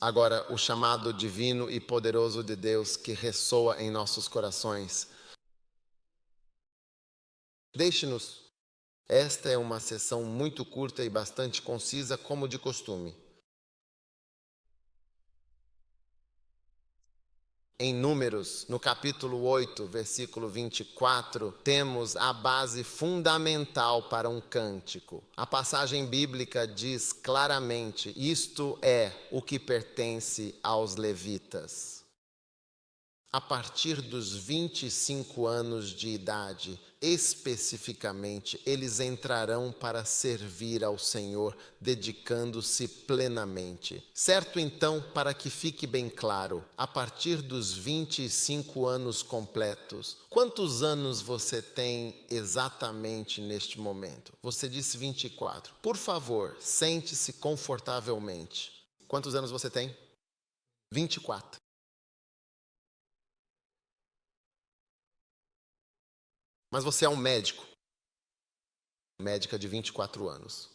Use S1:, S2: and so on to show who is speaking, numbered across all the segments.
S1: Agora, o chamado divino e poderoso de Deus que ressoa em nossos corações. Deixe-nos. Esta é uma sessão muito curta e bastante concisa, como de costume. Em Números, no capítulo 8, versículo 24, temos a base fundamental para um cântico. A passagem bíblica diz claramente: isto é o que pertence aos levitas. A partir dos 25 anos de idade, especificamente, eles entrarão para servir ao Senhor, dedicando-se plenamente. Certo, então, para que fique bem claro, a partir dos 25 anos completos, quantos anos você tem exatamente neste momento? Você disse 24. Por favor, sente-se confortavelmente. Quantos anos você tem? 24. Mas você é um médico, médica de 24 anos.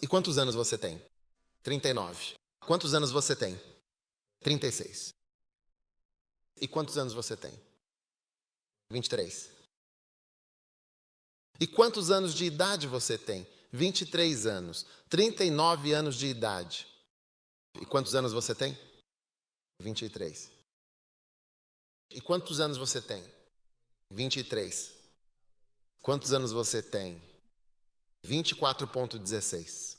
S1: E quantos anos você tem? 39. Quantos anos você tem? 36. E quantos anos você tem? 23. E quantos anos de idade você tem? 23 anos. 39 anos de idade. E quantos anos você tem? 23. E quantos anos você tem? 23. Quantos anos você tem? 24,16.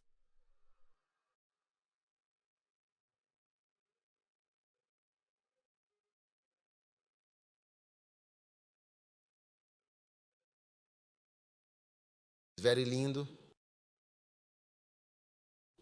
S1: Very lindo.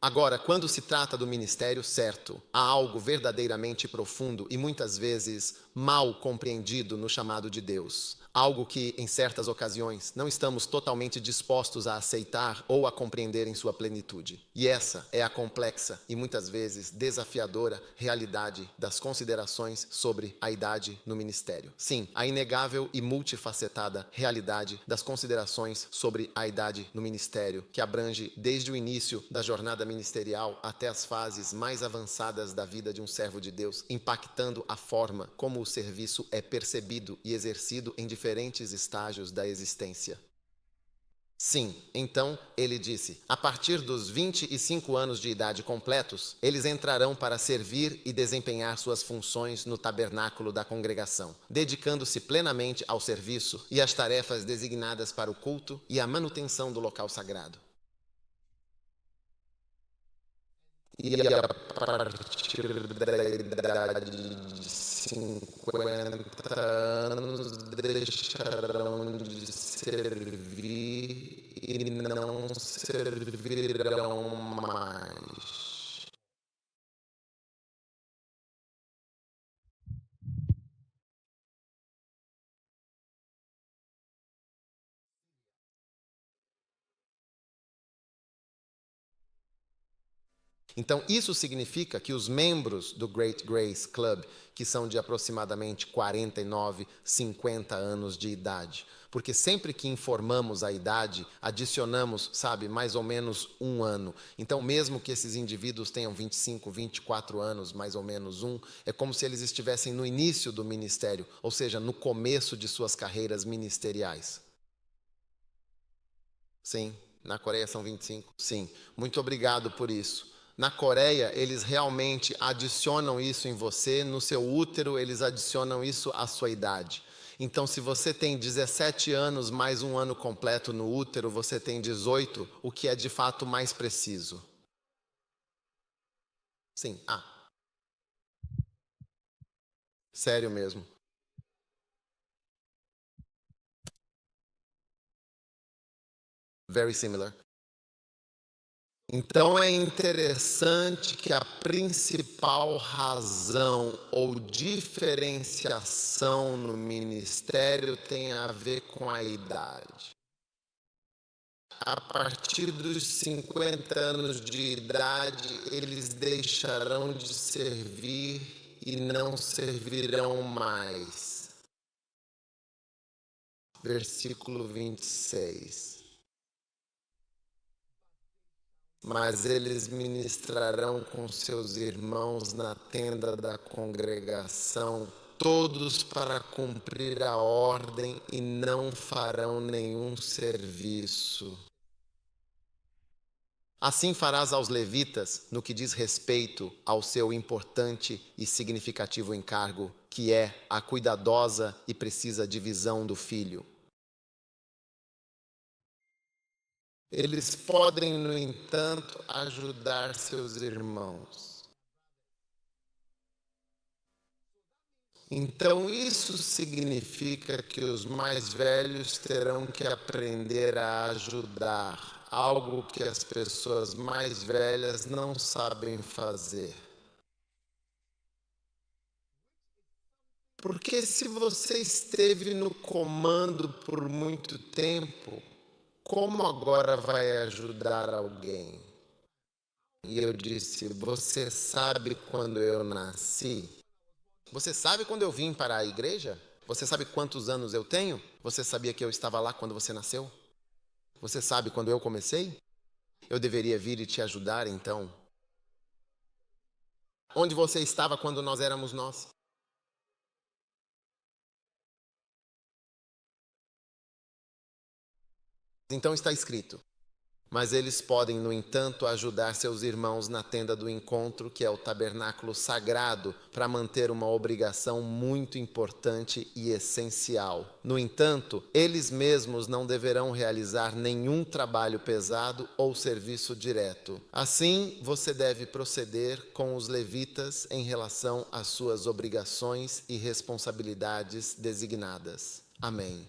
S1: Agora, quando se trata do ministério certo, há algo verdadeiramente profundo e muitas vezes mal compreendido no chamado de Deus. Algo que, em certas ocasiões, não estamos totalmente dispostos a aceitar ou a compreender em sua plenitude. E essa é a complexa e muitas vezes desafiadora realidade das considerações sobre a idade no ministério. Sim, a inegável e multifacetada realidade das considerações sobre a idade no ministério, que abrange desde o início da jornada ministerial até as fases mais avançadas da vida de um servo de Deus, impactando a forma como o serviço é percebido e exercido em diferentes estágios da existência. Sim, então ele disse: a partir dos 25 anos de idade completos, eles entrarão para servir e desempenhar suas funções no tabernáculo da congregação, dedicando-se plenamente ao serviço e às tarefas designadas para o culto e a manutenção do local sagrado. E a partir da idade de 50 anos deixarão de servir e não servirão mais. Então, isso significa que os membros do Great Grace Club, que são de aproximadamente 49, 50 anos de idade, porque sempre que informamos a idade, adicionamos, sabe, mais ou menos um ano. Então, mesmo que esses indivíduos tenham 25, 24 anos, mais ou menos é como se eles estivessem no início do ministério, ou seja, no começo de suas carreiras ministeriais. Sim, na Coreia são 25. Sim, muito obrigado por isso. Na Coreia, eles realmente adicionam isso em você, no seu útero, eles adicionam isso à sua idade. Então, se você tem 17 anos mais um ano completo no útero, você tem 18, o que é de fato mais preciso. Sim, sério mesmo. Very similar. Então é interessante que a principal razão ou diferenciação no ministério tem a ver com a idade. A partir dos 50 anos de idade, eles deixarão de servir e não servirão mais. Versículo 26. mas eles ministrarão com seus irmãos na tenda da congregação, todos para cumprir a ordem, e não farão nenhum serviço. Assim farás aos levitas no que diz respeito ao seu importante e significativo encargo, que é a cuidadosa e precisa divisão do filho. Eles podem, no entanto, ajudar seus irmãos. Então, isso significa que os mais velhos terão que aprender a ajudar, algo que as pessoas mais velhas não sabem fazer. Porque se você esteve no comando por muito tempo, como agora vai ajudar alguém? E eu disse, você sabe quando eu nasci? Você sabe quando eu vim para a igreja? Você sabe quantos anos eu tenho? Você sabia que eu estava lá quando você nasceu? Você sabe quando eu comecei? Eu deveria vir e te ajudar, então. Onde você estava quando nós éramos nós? Então está escrito. Mas eles podem, no entanto, ajudar seus irmãos na tenda do encontro, que é o tabernáculo sagrado, para manter uma obrigação muito importante e essencial. No entanto, eles mesmos não deverão realizar nenhum trabalho pesado ou serviço direto. Assim, você deve proceder com os levitas em relação às suas obrigações e responsabilidades designadas. Amém.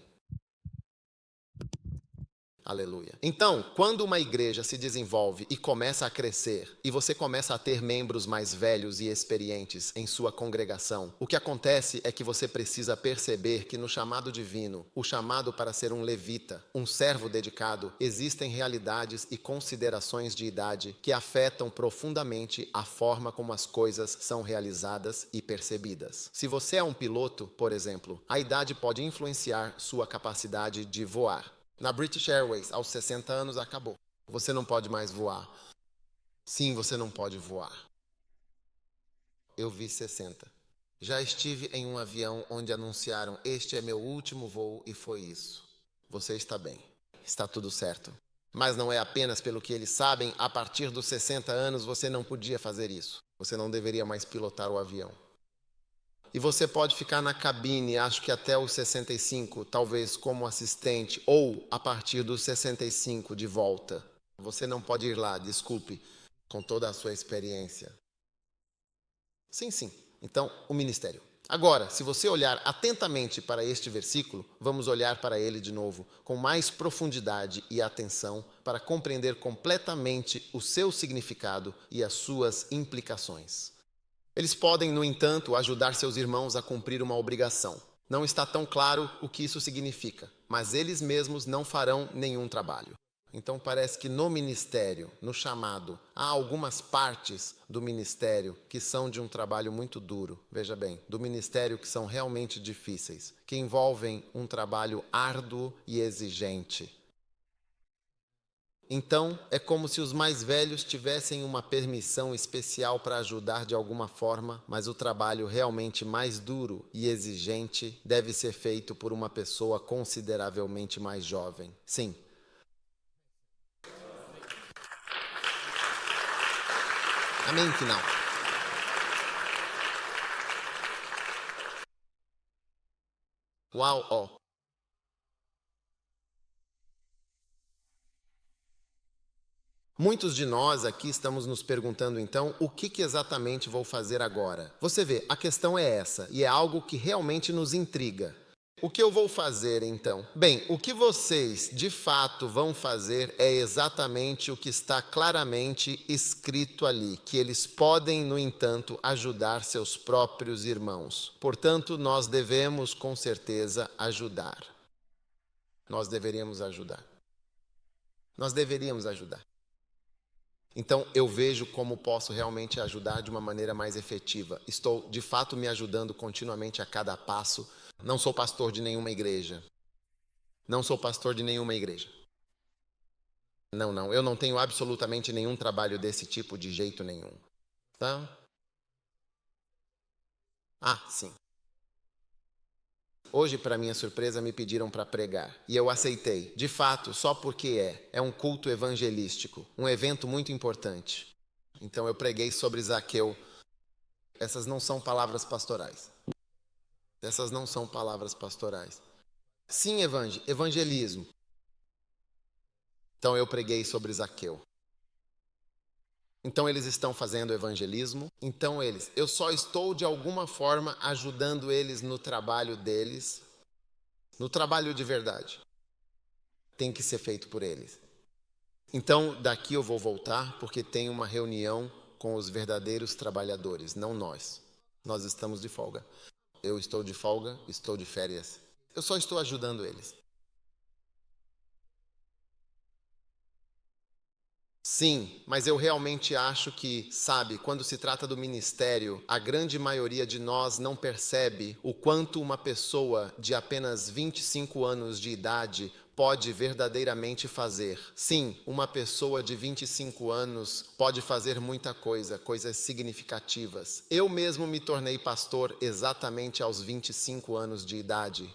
S1: Aleluia. Então, quando uma igreja se desenvolve e começa a crescer, e você começa a ter membros mais velhos e experientes em sua congregação, o que acontece é que você precisa perceber que no chamado divino, o chamado para ser um levita, um servo dedicado, existem realidades e considerações de idade que afetam profundamente a forma como as coisas são realizadas e percebidas. Se você é um piloto, por exemplo, a idade pode influenciar sua capacidade de voar. Na British Airways, aos 60 anos, acabou. Você não pode mais voar. Sim, você não pode voar. Eu vi 60. Já estive em um avião onde anunciaram: este é meu último voo, e foi isso. Você está bem. Está tudo certo. Mas não é apenas pelo que eles sabem, a partir dos 60 anos você não podia fazer isso. Você não deveria mais pilotar o avião. E você pode ficar na cabine, acho que até os 65, talvez como assistente, ou a partir dos 65 de volta. Você não pode ir lá, desculpe, com toda a sua experiência. Sim, sim. Então, o ministério. Agora, se você olhar atentamente para este versículo, vamos olhar para ele de novo, com mais profundidade e atenção, para compreender completamente o seu significado e as suas implicações. Eles podem, no entanto, ajudar seus irmãos a cumprir uma obrigação. Não está tão claro o que isso significa, mas eles mesmos não farão nenhum trabalho. Então parece que no ministério, no chamado, há algumas partes do ministério que são de um trabalho muito duro. Veja bem, do ministério que são realmente difíceis, que envolvem um trabalho árduo e exigente. Então, é como se os mais velhos tivessem uma permissão especial para ajudar de alguma forma, mas o trabalho realmente mais duro e exigente deve ser feito por uma pessoa consideravelmente mais jovem. Sim. Amém, final. Uau, ó. Muitos de nós aqui estamos nos perguntando então, o que exatamente vou fazer agora? Você vê, a questão é essa, e é algo que realmente nos intriga. O que eu vou fazer então? Bem, o que vocês de fato vão fazer é exatamente o que está claramente escrito ali, que eles podem, no entanto, ajudar seus próprios irmãos. Portanto, nós devemos com certeza ajudar. Nós deveríamos ajudar. Nós deveríamos ajudar. Então, eu vejo como posso realmente ajudar de uma maneira mais efetiva. Estou, de fato, me ajudando continuamente a cada passo. Não sou pastor de nenhuma igreja. Não sou pastor de nenhuma igreja. Não, eu não tenho absolutamente nenhum trabalho desse tipo de jeito nenhum. Tá? Ah, sim. Hoje, para minha surpresa, me pediram para pregar e eu aceitei. De fato, só porque é um culto evangelístico, um evento muito importante. Então eu preguei sobre Zaqueu. Essas não são palavras pastorais. Essas não são palavras pastorais. Sim, evangelismo. Então eu preguei sobre Zaqueu. Então eles estão fazendo evangelismo. Eu só estou de alguma forma ajudando eles no trabalho deles, no trabalho de verdade. Tem que ser feito por eles. Então daqui eu vou voltar porque tem uma reunião com os verdadeiros trabalhadores, não nós. Nós estamos de folga. Eu estou de folga, estou de férias. Eu só estou ajudando eles. Sim, mas eu realmente acho que, sabe, quando se trata do ministério, a grande maioria de nós não percebe o quanto uma pessoa de apenas 25 anos de idade pode verdadeiramente fazer. Sim, uma pessoa de 25 anos pode fazer muita coisa, coisas significativas. Eu mesmo me tornei pastor exatamente aos 25 anos de idade.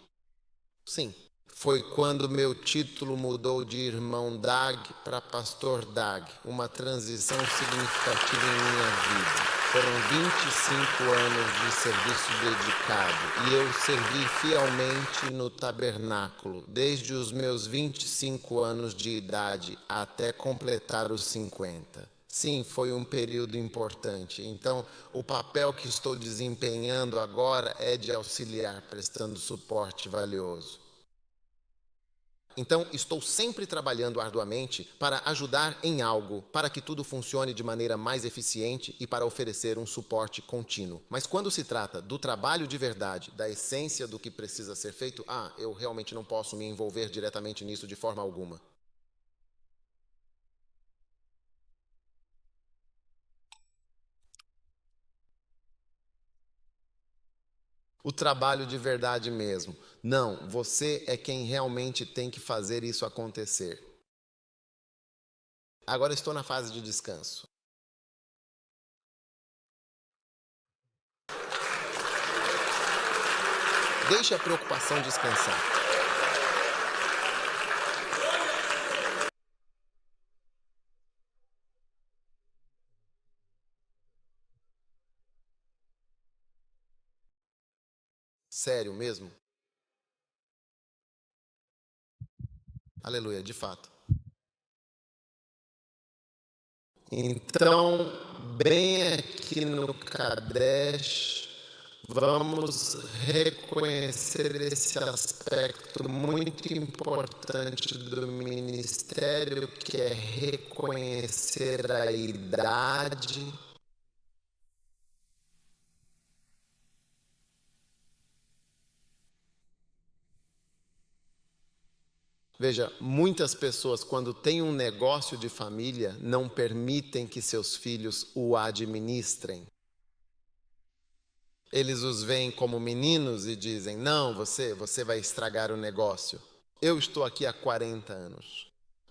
S1: Sim. Foi quando meu título mudou de irmão Dag para pastor Dag, uma transição significativa em minha vida. Foram 25 anos de serviço dedicado e eu servi fielmente no tabernáculo, desde os meus 25 anos de idade até completar os 50. Sim, foi um período importante. Então, o papel que estou desempenhando agora é de auxiliar, prestando suporte valioso. Então, estou sempre trabalhando arduamente para ajudar em algo, para que tudo funcione de maneira mais eficiente e para oferecer um suporte contínuo. Mas quando se trata do trabalho de verdade, da essência do que precisa ser feito, eu realmente não posso me envolver diretamente nisso de forma alguma. O trabalho de verdade mesmo. Não, você é quem realmente tem que fazer isso acontecer. Agora estou na fase de descanso. Deixe a preocupação descansar. Sério mesmo? Aleluia, de fato. Então, bem aqui no Kadesh, vamos reconhecer esse aspecto muito importante do ministério, que é reconhecer a idade. Veja, muitas pessoas, quando têm um negócio de família, não permitem que seus filhos o administrem. Eles os veem como meninos e dizem: não, você vai estragar o negócio. Eu estou aqui há 40 anos.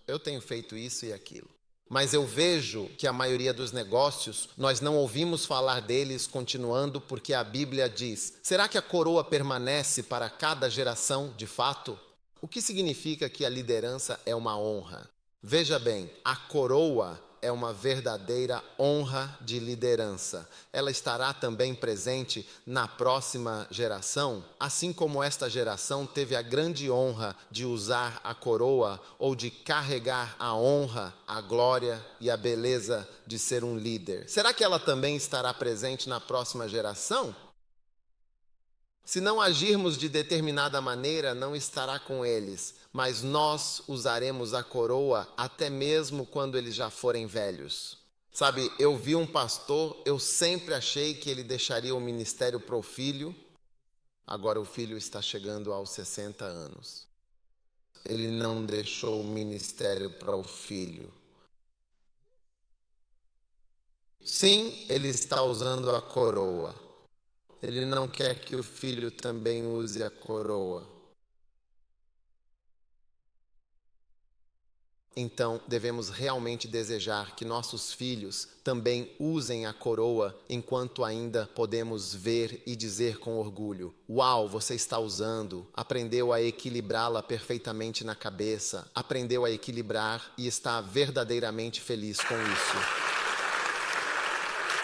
S1: Eu tenho feito isso e aquilo. Mas eu vejo que a maioria dos negócios, nós não ouvimos falar deles continuando porque a Bíblia diz: será que a coroa permanece para cada geração de fato? O que significa que a liderança é uma honra? Veja bem, a coroa é uma verdadeira honra de liderança. Ela estará também presente na próxima geração, assim como esta geração teve a grande honra de usar a coroa ou de carregar a honra, a glória e a beleza de ser um líder. Será que ela também estará presente na próxima geração? Se não agirmos de determinada maneira, não estará com eles, mas nós usaremos a coroa até mesmo quando eles já forem velhos. Sabe, eu vi um pastor, eu sempre achei que ele deixaria o ministério para o filho, agora o filho está chegando aos 60 anos. Ele não deixou o ministério para o filho. Sim, ele está usando a coroa. Ele não quer que o filho também use a coroa. Então, devemos realmente desejar que nossos filhos também usem a coroa enquanto ainda podemos ver e dizer com orgulho: "Uau, você está usando, aprendeu a equilibrá-la perfeitamente na cabeça, aprendeu a equilibrar e está verdadeiramente feliz com isso."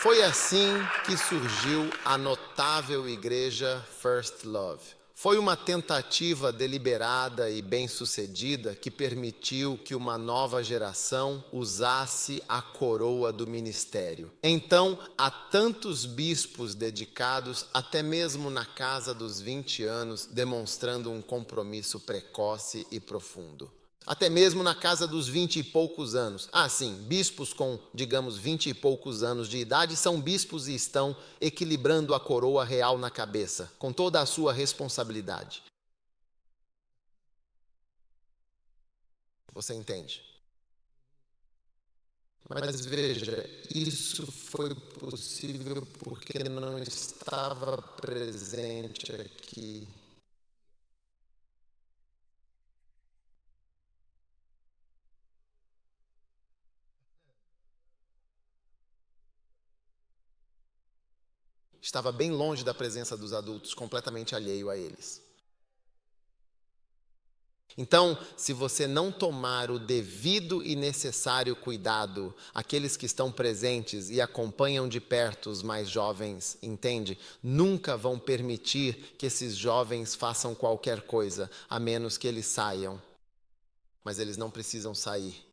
S1: Foi assim que surgiu a notável igreja First Love. Foi uma tentativa deliberada e bem-sucedida que permitiu que uma nova geração usasse a coroa do ministério. Então, há tantos bispos dedicados, até mesmo na casa dos 20 anos, demonstrando um compromisso precoce e profundo. Até mesmo na casa dos 20 e poucos anos. Ah, sim, bispos com, digamos, 20 e poucos anos de idade são bispos e estão equilibrando a coroa real na cabeça, com toda a sua responsabilidade. Você entende? Mas veja, isso foi possível porque não estava presente aqui. Estava bem longe da presença dos adultos, completamente alheio a eles. Então, se você não tomar o devido e necessário cuidado, aqueles que estão presentes e acompanham de perto os mais jovens, entende? Nunca vão permitir que esses jovens façam qualquer coisa, a menos que eles saiam. Mas eles não precisam sair.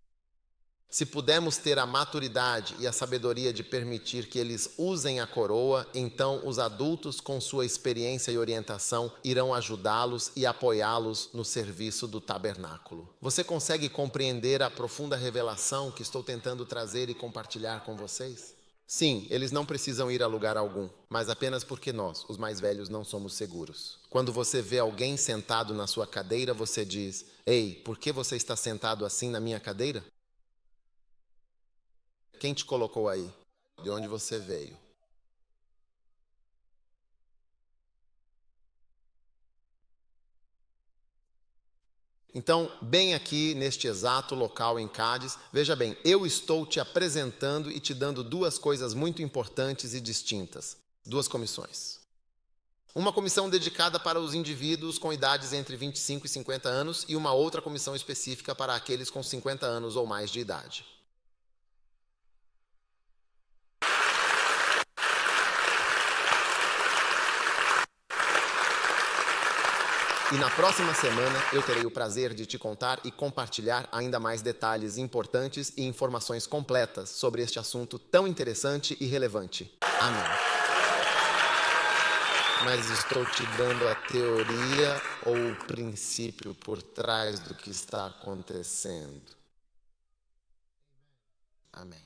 S1: Se pudermos ter a maturidade e a sabedoria de permitir que eles usem a coroa, então os adultos, com sua experiência e orientação, irão ajudá-los e apoiá-los no serviço do tabernáculo. Você consegue compreender a profunda revelação que estou tentando trazer e compartilhar com vocês? Sim, eles não precisam ir a lugar algum, mas apenas porque nós, os mais velhos, não somos seguros. Quando você vê alguém sentado na sua cadeira, você diz: "Ei, por que você está sentado assim na minha cadeira?" Quem te colocou aí? De onde você veio? Então, bem aqui neste exato local em Cádiz, veja bem, eu estou te apresentando e te dando duas coisas muito importantes e distintas. Duas comissões. Uma comissão dedicada para os indivíduos com idades entre 25 e 50 anos e uma outra comissão específica para aqueles com 50 anos ou mais de idade. E na próxima semana eu terei o prazer de te contar e compartilhar ainda mais detalhes importantes e informações completas sobre este assunto tão interessante e relevante. Amém. Mas estou te dando a teoria ou o princípio por trás do que está acontecendo. Amém.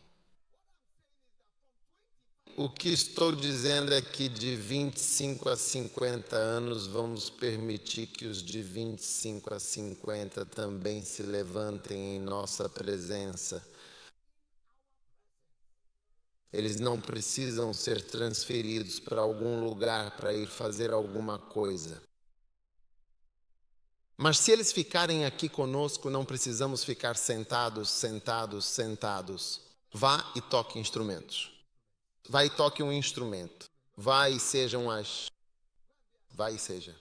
S1: O que estou dizendo é que de 25 a 50 anos vamos permitir que os de 25 a 50 também se levantem em nossa presença. Eles não precisam ser transferidos para algum lugar para ir fazer alguma coisa. Mas se eles ficarem aqui conosco, não precisamos ficar sentados. Vá e toque instrumentos. Vá e toque um instrumento. Vá e sejam as... Vá e seja.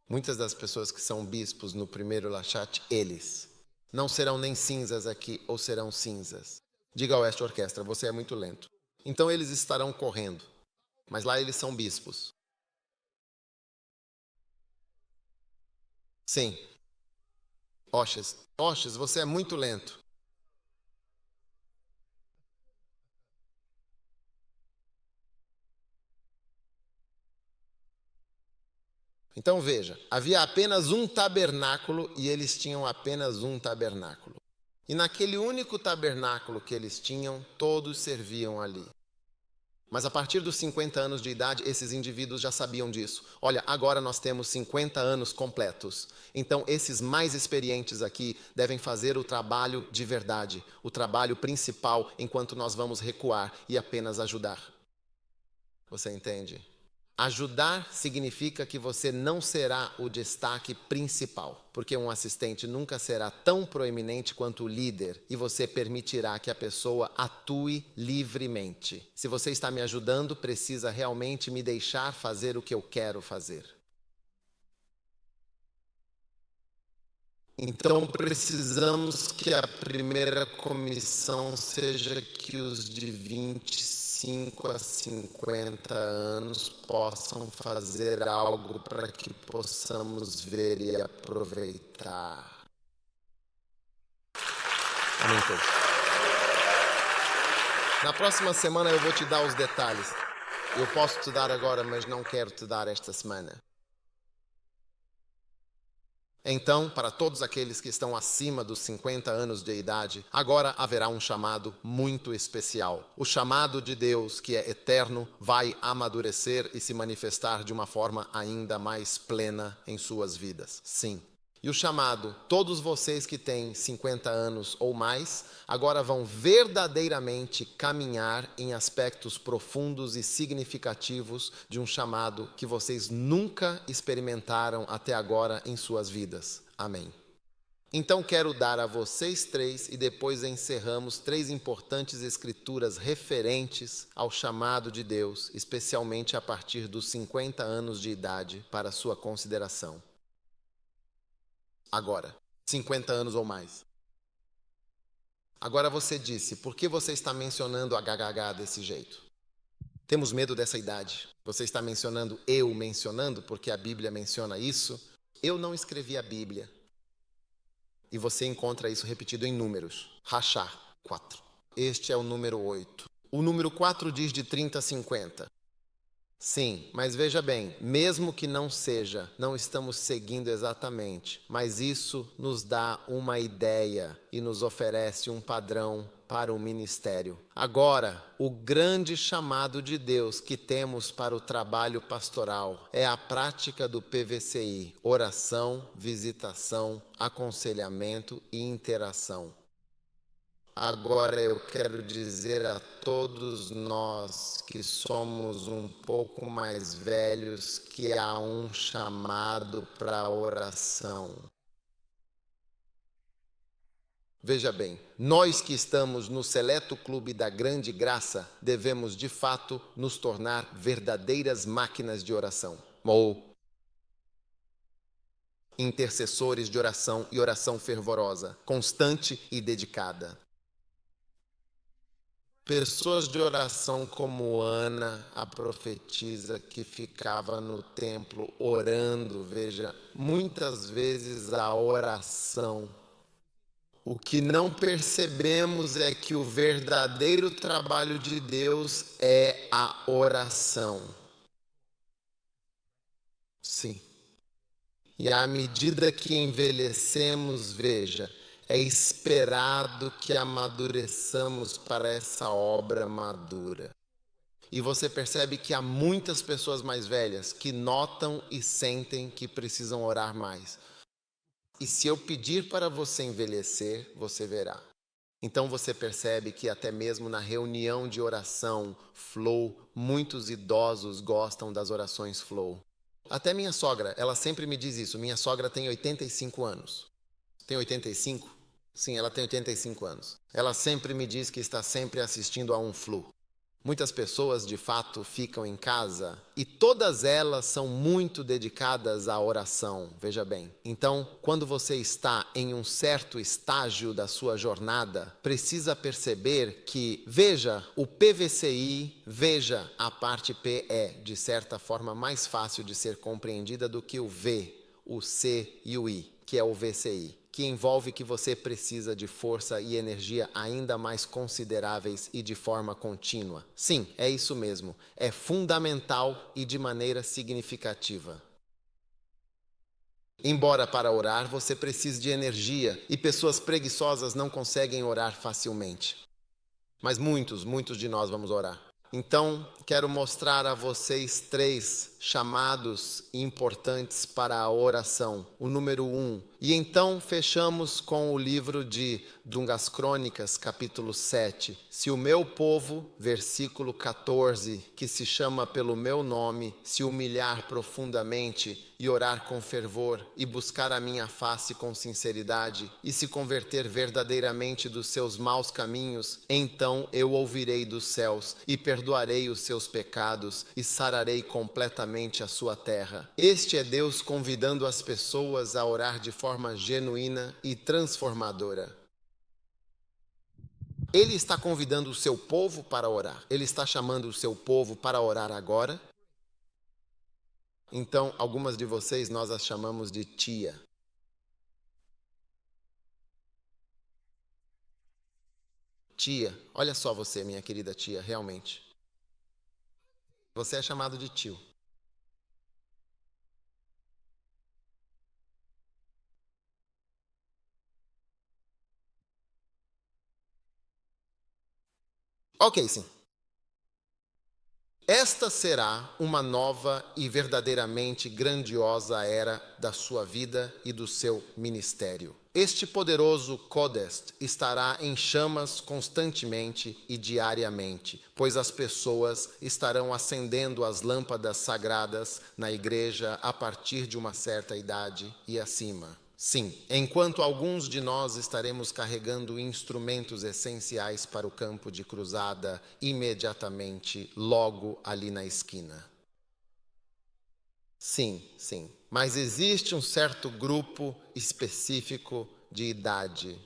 S1: Muitas das pessoas que são bispos no primeiro Lachat, eles não serão nem cinzas aqui ou serão cinzas. Diga ao Oeste Orquestra, você é muito lento. Então eles estarão correndo, mas lá eles são bispos. Sim. Oches, você é muito lento. Então veja, havia apenas um tabernáculo e eles tinham apenas um tabernáculo. E naquele único tabernáculo que eles tinham, todos serviam ali. Mas a partir dos 50 anos de idade, esses indivíduos já sabiam disso. Olha, agora nós temos 50 anos completos. Então, esses mais experientes aqui devem fazer o trabalho de verdade, o trabalho principal, enquanto nós vamos recuar e apenas ajudar. Você entende? Ajudar significa que você não será o destaque principal, porque um assistente nunca será tão proeminente quanto o líder e você permitirá que a pessoa atue livremente. Se você está me ajudando, precisa realmente me deixar fazer o que eu quero fazer. Então precisamos que a primeira comissão seja que os de 25 a 50 anos possam fazer algo para que possamos ver e aproveitar. Amém, todos. Na próxima semana eu vou te dar os detalhes. Eu posso te dar agora, mas não quero te dar esta semana. Então, para todos aqueles que estão acima dos 50 anos de idade, agora haverá um chamado muito especial. O chamado de Deus, que é eterno, vai amadurecer e se manifestar de uma forma ainda mais plena em suas vidas. Sim. E o chamado, todos vocês que têm 50 anos ou mais, agora vão verdadeiramente caminhar em aspectos profundos e significativos de um chamado que vocês nunca experimentaram até agora em suas vidas. Amém. Então quero dar a vocês três e depois encerramos 3 importantes escrituras referentes ao chamado de Deus, especialmente a partir dos 50 anos de idade, para sua consideração. Agora, 50 anos ou mais. Agora você disse, por que você está mencionando a HHH desse jeito? Temos medo dessa idade. Você está mencionando porque a Bíblia menciona isso? Eu não escrevi a Bíblia. E você encontra isso repetido em números. Rachar, 4. Este é o número 8. O número 4 diz de 30 a 50. Sim, mas veja bem, mesmo que não seja, não estamos seguindo exatamente, mas isso nos dá uma ideia e nos oferece um padrão para o ministério. Agora, o grande chamado de Deus que temos para o trabalho pastoral é a prática do PVCI: oração, visitação, aconselhamento e interação. Agora eu quero dizer a todos nós que somos um pouco mais velhos que há um chamado para a oração. Veja bem, nós que estamos no seleto clube da grande graça devemos de fato nos tornar verdadeiras máquinas de oração, ou intercessores de oração e oração fervorosa, constante e dedicada. Pessoas de oração como Ana, a profetisa, que ficava no templo orando, veja, muitas vezes a oração. O que não percebemos é que o verdadeiro trabalho de Deus é a oração. Sim. E à medida que envelhecemos, veja, é esperado que amadureçamos para essa obra madura. E você percebe que há muitas pessoas mais velhas que notam e sentem que precisam orar mais. E se eu pedir para você envelhecer, você verá. Então você percebe que até mesmo na reunião de oração flow, muitos idosos gostam das orações flow. Até minha sogra, ela sempre me diz isso. Minha sogra tem 85 anos. Tem 85? Sim, ela tem 85 anos. Ela sempre me diz que está sempre assistindo a um flu. Muitas pessoas, de fato, ficam em casa e todas elas são muito dedicadas à oração, veja bem. Então, quando você está em um certo estágio da sua jornada, precisa perceber que, veja, o PVCI, veja, a parte P é, de certa forma, mais fácil de ser compreendida do que o V, o C e o I, que é o VCI. Que envolve que você precisa de força e energia ainda mais consideráveis e de forma contínua. Sim, é isso mesmo. É fundamental e de maneira significativa. Embora para orar você precise de energia e pessoas preguiçosas não conseguem orar facilmente. Mas muitos de nós vamos orar. Então, quero mostrar a vocês 3 chamados importantes para a oração. O número 1, E então fechamos com o livro de Dungas Crônicas, capítulo 7. Se o meu povo, versículo 14, que se chama pelo meu nome, se humilhar profundamente e orar com fervor e buscar a minha face com sinceridade e se converter verdadeiramente dos seus maus caminhos, então eu ouvirei dos céus e perdoarei os seus pecados e sararei completamente a sua terra. Este é Deus convidando as pessoas a orar de forma genuína e transformadora. Ele está convidando o seu povo para orar. Ele está chamando o seu povo para orar agora. Então, algumas de vocês nós as chamamos de tia. Tia, olha só você, minha querida tia, realmente. Você é chamado de tio. Ok, sim. Esta será uma nova e verdadeiramente grandiosa era da sua vida e do seu ministério. Este poderoso Kodesh estará em chamas constantemente e diariamente, pois as pessoas estarão acendendo as lâmpadas sagradas na igreja a partir de uma certa idade e acima. Sim, enquanto alguns de nós estaremos carregando instrumentos essenciais para o campo de cruzada imediatamente, logo ali na esquina. Sim, sim. Mas existe um certo grupo específico de idade.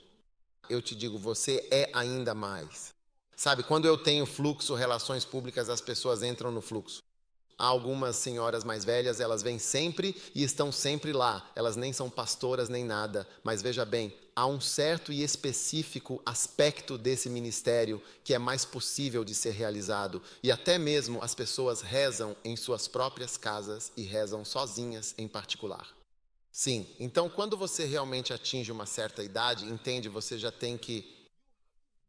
S1: Eu te digo, você é ainda mais. Sabe, quando eu tenho fluxo, relações públicas, as pessoas entram no fluxo. Há algumas senhoras mais velhas, elas vêm sempre e estão sempre lá. Elas nem são pastoras nem nada. Mas veja bem, há um certo e específico aspecto desse ministério que é mais possível de ser realizado. E até mesmo as pessoas rezam em suas próprias casas e rezam sozinhas em particular. Sim, então quando você realmente atinge uma certa idade, entende, você já tem que...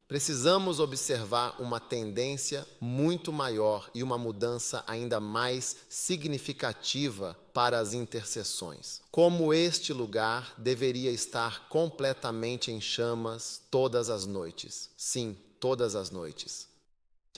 S1: Precisamos observar uma tendência muito maior e uma mudança ainda mais significativa para as intercessões. Como este lugar deveria estar completamente em chamas todas as noites. Sim, todas as noites.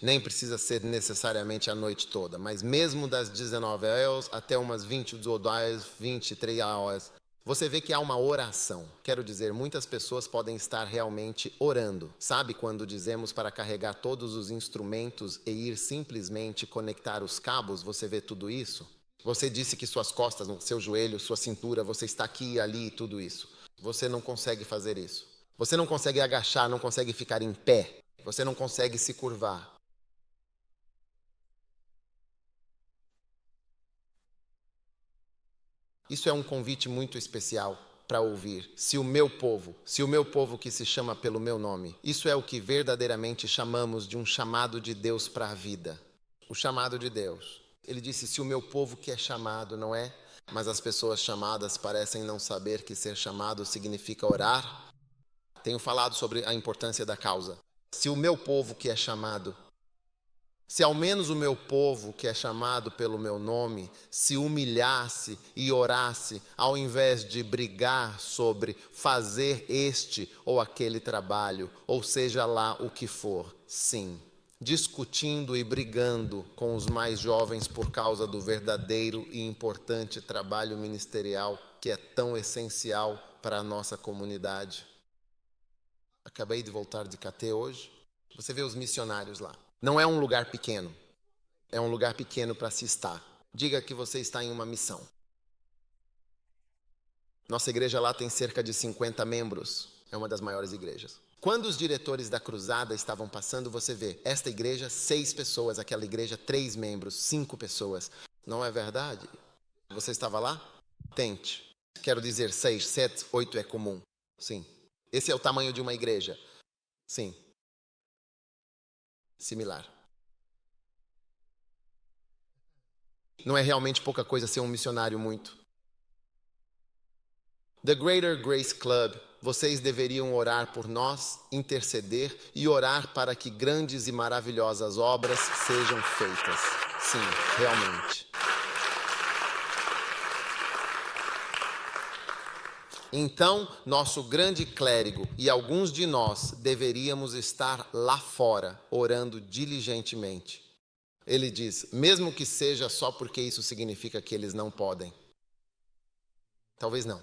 S1: Nem precisa ser necessariamente a noite toda, mas mesmo das 19 horas até umas 22 horas, 23 horas. Você vê que há uma oração. Quero dizer, muitas pessoas podem estar realmente orando. Sabe quando dizemos para carregar todos os instrumentos e ir simplesmente conectar os cabos? Você vê tudo isso? Você disse que suas costas, seu joelho, sua cintura, você está aqui e ali e tudo isso. Você não consegue fazer isso. Você não consegue agachar, não consegue ficar em pé. Você não consegue se curvar. Isso é um convite muito especial para ouvir. Se o meu povo que se chama pelo meu nome, isso é o que verdadeiramente chamamos de um chamado de Deus para a vida. O chamado de Deus. Ele disse, se o meu povo que é chamado, não é? Mas as pessoas chamadas parecem não saber que ser chamado significa orar. Tenho falado sobre a importância da causa. Se o meu povo que é chamado, se ao menos o meu povo, que é chamado pelo meu nome, se humilhasse e orasse, ao invés de brigar sobre fazer este ou aquele trabalho, ou seja lá o que for, sim, discutindo e brigando com os mais jovens por causa do verdadeiro e importante trabalho ministerial que é tão essencial para a nossa comunidade. Acabei de voltar de KT hoje. Você vê os missionários lá. Não é um lugar pequeno. É um lugar pequeno para se estar. Diga que você está em uma missão. Nossa igreja lá tem cerca de 50 membros. É uma das maiores igrejas. Quando os diretores da cruzada estavam passando, você vê, esta igreja, 6 pessoas, aquela igreja, 3 membros, 5 pessoas. Não é verdade? Você estava lá? Tente. Quero dizer, 6, 7, 8 é comum. Sim. Esse é o tamanho de uma igreja. Sim. Similar. Não é realmente pouca coisa ser um missionário muito. The Greater Grace Club, vocês deveriam orar por nós, interceder e orar para que grandes e maravilhosas obras sejam feitas. Sim, realmente. Então, nosso grande clérigo e alguns de nós deveríamos estar lá fora, orando diligentemente. Ele diz, mesmo que seja só porque isso significa que eles não podem. Talvez não.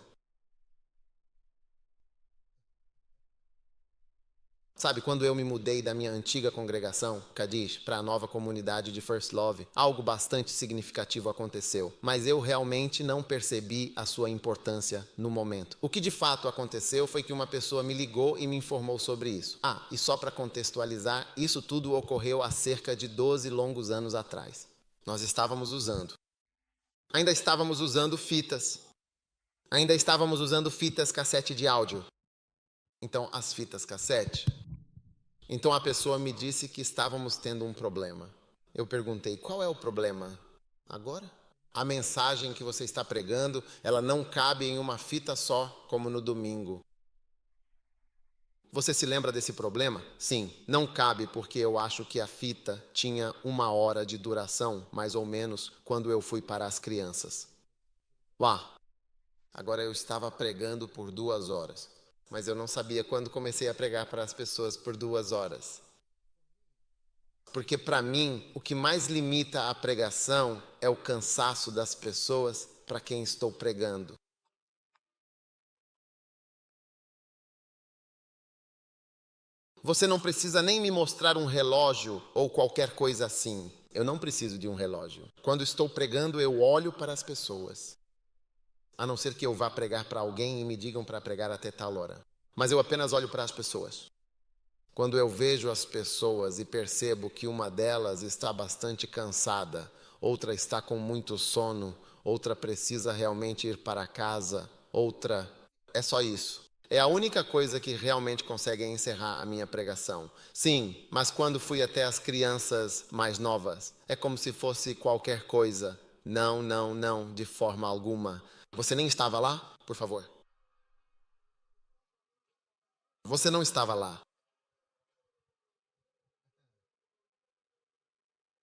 S1: Sabe, quando eu me mudei da minha antiga congregação, Kadish, para a nova comunidade de First Love, algo bastante significativo aconteceu, mas eu realmente não percebi a sua importância no momento. O que de fato aconteceu foi que uma pessoa me ligou e me informou sobre isso. E só para contextualizar, isso tudo ocorreu há cerca de 12 longos anos atrás. Nós ainda estávamos usando fitas cassete de áudio. Então, as fitas cassete. Então a pessoa me disse que estávamos tendo um problema. Eu perguntei, qual é o problema? Agora? A mensagem que você está pregando, ela não cabe em uma fita só, como no domingo. Você se lembra desse problema? Sim, não cabe porque eu acho que a fita tinha 1 hora de duração, mais ou menos, quando eu fui para as crianças. Agora eu estava pregando por 2 horas. Mas eu não sabia quando comecei a pregar para as pessoas por 2 horas. Porque para mim, o que mais limita a pregação é o cansaço das pessoas para quem estou pregando. Você não precisa nem me mostrar um relógio ou qualquer coisa assim. Eu não preciso de um relógio. Quando estou pregando, eu olho para as pessoas. A não ser que eu vá pregar para alguém e me digam para pregar até tal hora. Mas eu apenas olho para as pessoas. Quando eu vejo as pessoas e percebo que uma delas está bastante cansada, outra está com muito sono, outra precisa realmente ir para casa, outra... É só isso. É a única coisa que realmente consegue encerrar a minha pregação. Sim, mas quando fui até as crianças mais novas, é como se fosse qualquer coisa. Não, não, não, de forma alguma. Você nem estava lá, por favor? Você não estava lá.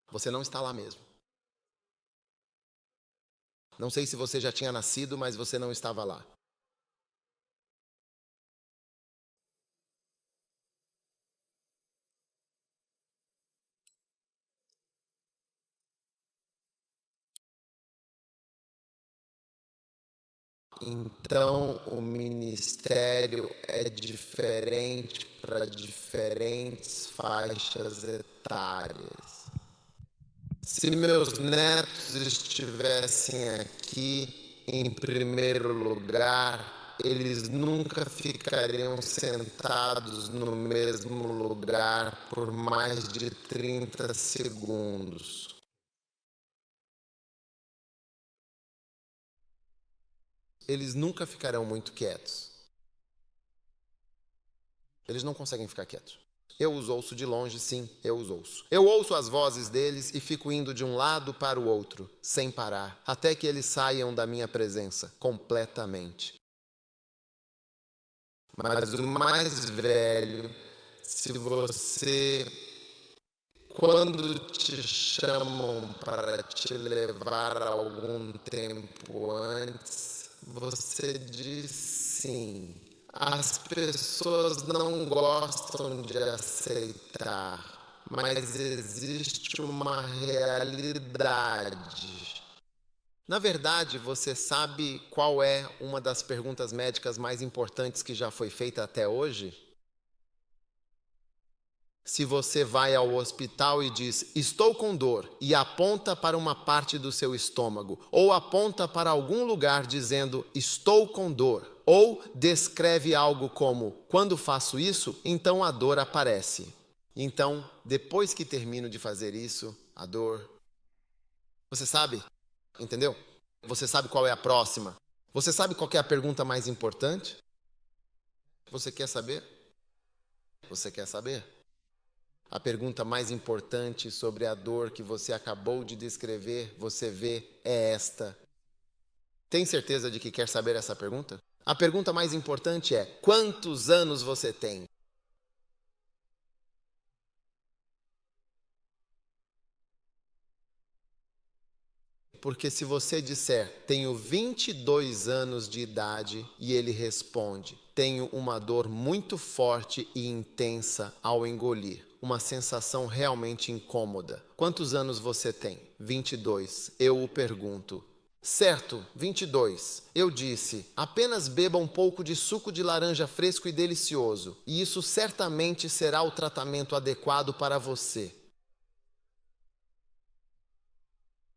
S1: Você não está lá mesmo. Não sei se você já tinha nascido, mas você não estava lá. Então, o ministério é diferente para diferentes faixas etárias. Se meus netos estivessem aqui, em primeiro lugar, eles nunca ficariam sentados no mesmo lugar por mais de 30 segundos. Eles nunca ficarão muito quietos. Eles não conseguem ficar quietos. Eu os ouço de longe, sim, eu os ouço. Eu ouço as vozes deles e fico indo de um lado para o outro, sem parar, até que eles saiam da minha presença, completamente. Mas o mais velho, se você... Quando te chamam para te levar algum tempo antes, você diz sim. As pessoas não gostam de aceitar, mas existe uma realidade. Na verdade, você sabe qual é uma das perguntas médicas mais importantes que já foi feita até hoje? Se você vai ao hospital e diz, estou com dor, e aponta para uma parte do seu estômago, ou aponta para algum lugar dizendo, estou com dor, ou descreve algo como, quando faço isso, então a dor aparece. Então, depois que termino de fazer isso, a dor... Você sabe? Entendeu? Você sabe qual é a próxima? Você sabe qual é a pergunta mais importante? Você quer saber? Você quer saber? A pergunta mais importante sobre a dor que você acabou de descrever, você vê, é esta. Tem certeza de que quer saber essa pergunta? A pergunta mais importante é: quantos anos você tem? Porque se você disser, tenho 22 anos de idade, e ele responde, tenho uma dor muito forte e intensa ao engolir, uma sensação realmente incômoda. Quantos anos você tem? 22. Eu o pergunto. Certo, 22. Eu disse, apenas beba um pouco de suco de laranja fresco e delicioso, e isso certamente será o tratamento adequado para você.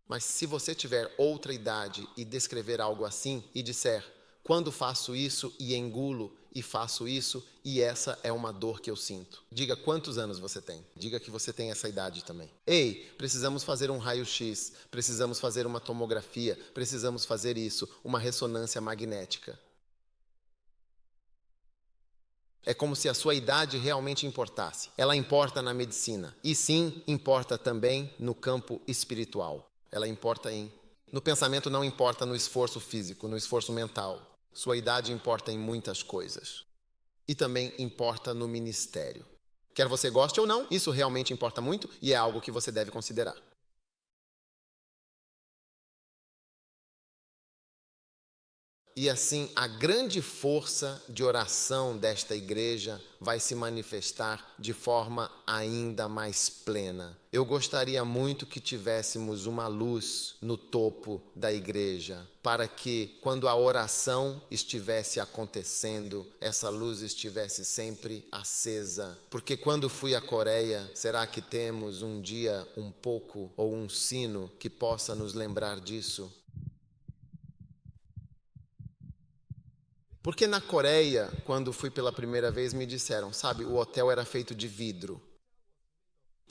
S1: Mas se você tiver outra idade e descrever algo assim e disser, quando faço isso e engulo e faço isso e essa é uma dor que eu sinto. Diga quantos anos você tem. Diga que você tem essa idade também. Ei, precisamos fazer um raio-x, precisamos fazer uma tomografia, precisamos fazer isso, uma ressonância magnética. É como se a sua idade realmente importasse. Ela importa na medicina. E sim, importa também no campo espiritual. Ela importa no pensamento, não importa no esforço físico, no esforço mental. Sua idade importa em muitas coisas. E também importa no ministério. Quer você goste ou não, isso realmente importa muito e é algo que você deve considerar. E assim, a grande força de oração desta igreja vai se manifestar de forma ainda mais plena. Eu gostaria muito que tivéssemos uma luz no topo da igreja, para que, quando a oração estivesse acontecendo, essa luz estivesse sempre acesa. Porque quando fui à Coreia, será que temos um dia um pouco ou um sino que possa nos lembrar disso? Porque na Coreia, quando fui pela primeira vez, me disseram, sabe, o hotel era feito de vidro.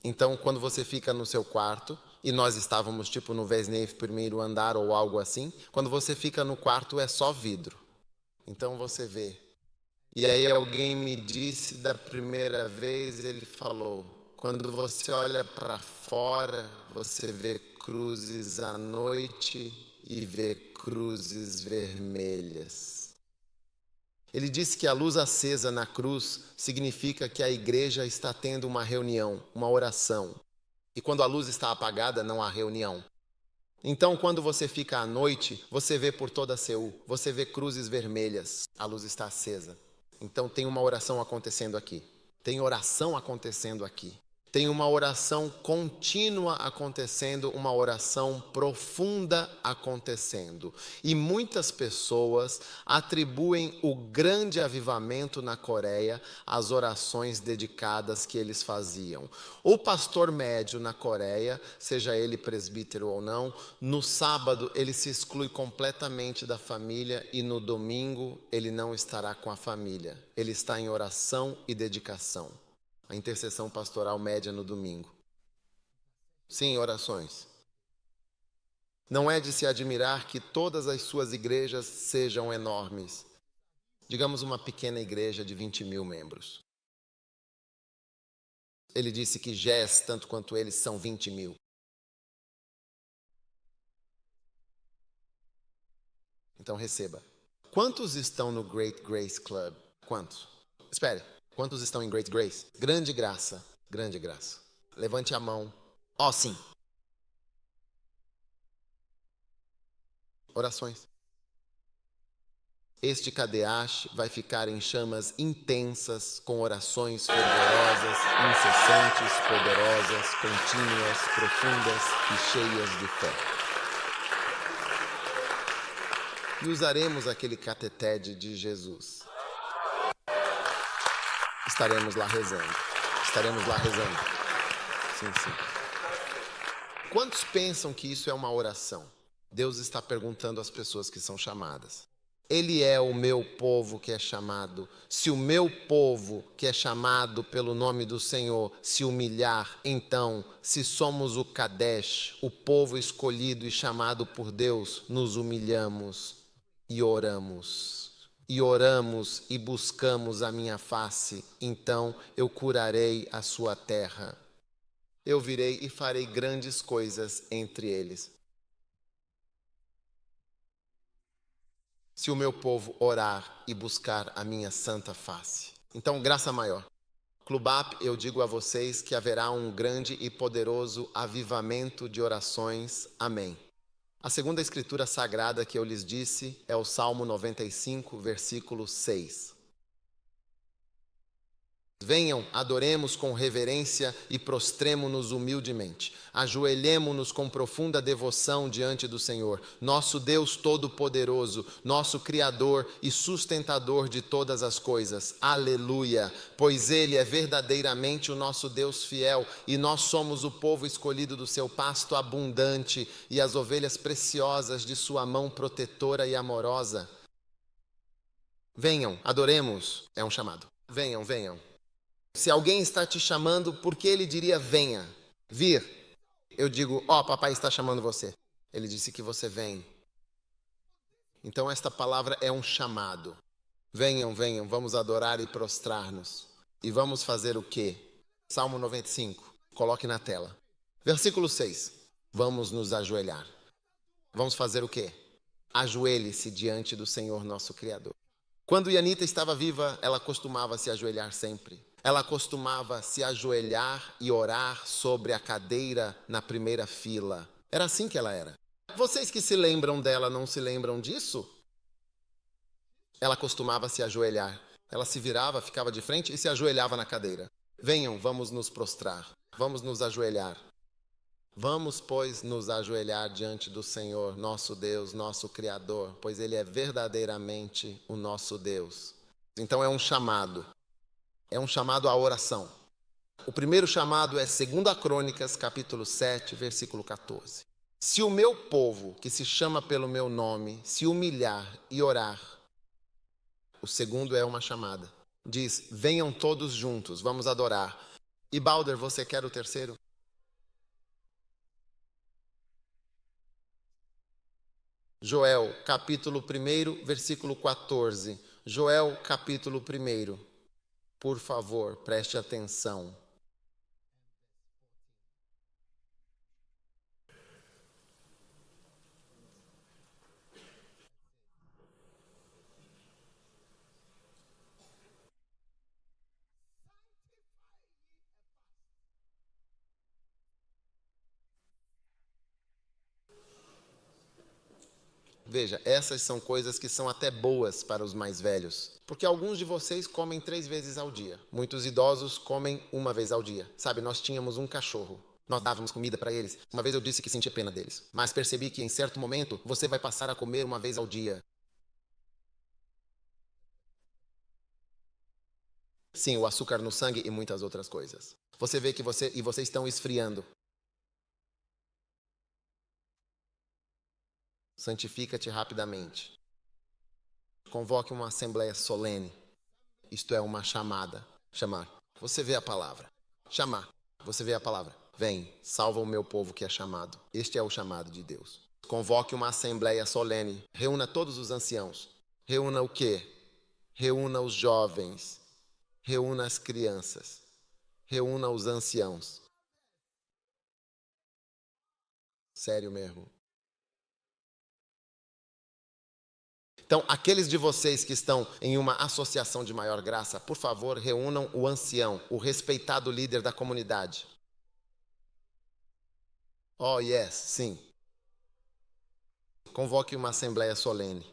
S1: Então, quando você fica no seu quarto, e nós estávamos tipo no 21º andar ou algo assim, quando você fica no quarto é só vidro. Então você vê. E aí alguém me disse da primeira vez, ele falou, quando você olha para fora, você vê cruzes à noite e vê cruzes vermelhas. Ele disse que a luz acesa na cruz significa que a igreja está tendo uma reunião, uma oração. E quando a luz está apagada, não há reunião. Então, quando você fica à noite, você vê por toda Seul, você vê cruzes vermelhas, a luz está acesa. Então, tem uma oração acontecendo aqui. Tem oração acontecendo aqui. Tem uma oração contínua acontecendo, uma oração profunda acontecendo. E muitas pessoas atribuem o grande avivamento na Coreia às orações dedicadas que eles faziam. O pastor médio na Coreia, seja ele presbítero ou não, no sábado ele se exclui completamente da família e no domingo ele não estará com a família. Ele está em oração e dedicação. A intercessão pastoral média no domingo. Sim, orações. Não é de se admirar que todas as suas igrejas sejam enormes. Digamos uma pequena igreja de 20.000 membros. Ele disse que GES, tanto quanto eles, são 20.000. Então receba. Quantos estão no Great Grace Club? Quantos? Espere. Quantos estão em Great Grace? Grande graça. Grande graça. Levante a mão. Ó, sim. Orações. Este Kadeash vai ficar em chamas intensas, com orações fervorosas, incessantes, poderosas, contínuas, profundas e cheias de fé. E usaremos aquele cateted de Jesus. Estaremos lá rezando. Estaremos lá rezando. Sim, sim. Quantos pensam que isso é uma oração? Deus está perguntando às pessoas que são chamadas. Ele é o meu povo que é chamado. Se o meu povo que é chamado pelo nome do Senhor se humilhar, então, se somos o Kadesh, o povo escolhido e chamado por Deus, nos humilhamos e oramos. E oramos e buscamos a minha face, então eu curarei a sua terra. Eu virei e farei grandes coisas entre eles. Se o meu povo orar e buscar a minha santa face. Então, graça maior. Clubap, eu digo a vocês que haverá um grande e poderoso avivamento de orações. Amém. A segunda escritura sagrada que eu lhes disse é o Salmo 95, versículo 6. Venham, adoremos com reverência e prostremo-nos humildemente. Ajoelhemo-nos com profunda devoção diante do Senhor, nosso Deus Todo-Poderoso, nosso Criador e sustentador de todas as coisas. Aleluia! Pois Ele é verdadeiramente o nosso Deus fiel e nós somos o povo escolhido do seu pasto abundante e as ovelhas preciosas de sua mão protetora e amorosa. Venham, adoremos, é um chamado. Venham, venham. Se alguém está te chamando, por que ele diria venha? Vir. Eu digo, papai está chamando você. Ele disse que você vem. Então esta palavra é um chamado. Venham, venham, vamos adorar e prostrar-nos. E vamos fazer o quê? Salmo 95, coloque na tela. Versículo 6. Vamos nos ajoelhar. Vamos fazer o quê? Ajoelhe-se diante do Senhor nosso Criador. Quando Yanita estava viva, ela costumava se ajoelhar sempre. Ela costumava se ajoelhar e orar sobre a cadeira na primeira fila. Era assim que ela era. Vocês que se lembram dela não se lembram disso? Ela costumava se ajoelhar. Ela se virava, ficava de frente e se ajoelhava na cadeira. Venham, vamos nos prostrar. Vamos nos ajoelhar. Vamos, pois, nos ajoelhar diante do Senhor, nosso Deus, nosso Criador, pois Ele é verdadeiramente o nosso Deus. Então é um chamado. É um chamado à oração. O primeiro chamado é 2 Crônicas, capítulo 7, versículo 14. Se o meu povo, que se chama pelo meu nome, se humilhar e orar. O segundo é uma chamada. Diz, venham todos juntos, vamos adorar. E Balder, você quer o terceiro? Joel, capítulo 1, versículo 14. Joel, capítulo 1. Por favor, preste atenção. Veja, essas são coisas que são até boas para os mais velhos. Porque alguns de vocês comem 3 vezes ao dia. Muitos idosos comem 1 vez ao dia. Sabe, nós tínhamos um cachorro. Nós dávamos comida para eles. Uma vez eu disse que sentia pena deles. Mas percebi que em certo momento você vai passar a comer 1 vez ao dia. Sim, o açúcar no sangue e muitas outras coisas. Você vê que vocês estão esfriando. Santifica-te rapidamente. Convoque uma assembleia solene. Isto é uma chamada. Chamar. Você vê a palavra. Chamar. Você vê a palavra. Vem, salva o meu povo que é chamado. Este é o chamado de Deus. Convoque uma assembleia solene. Reúna todos os anciãos. Reúna o quê? Reúna os jovens. Reúna as crianças. Reúna os anciãos. Sério mesmo. Então, aqueles de vocês que estão em uma associação de maior graça, por favor, reúnam o ancião, o respeitado líder da comunidade. Oh, yes, sim. Convoque uma assembleia solene.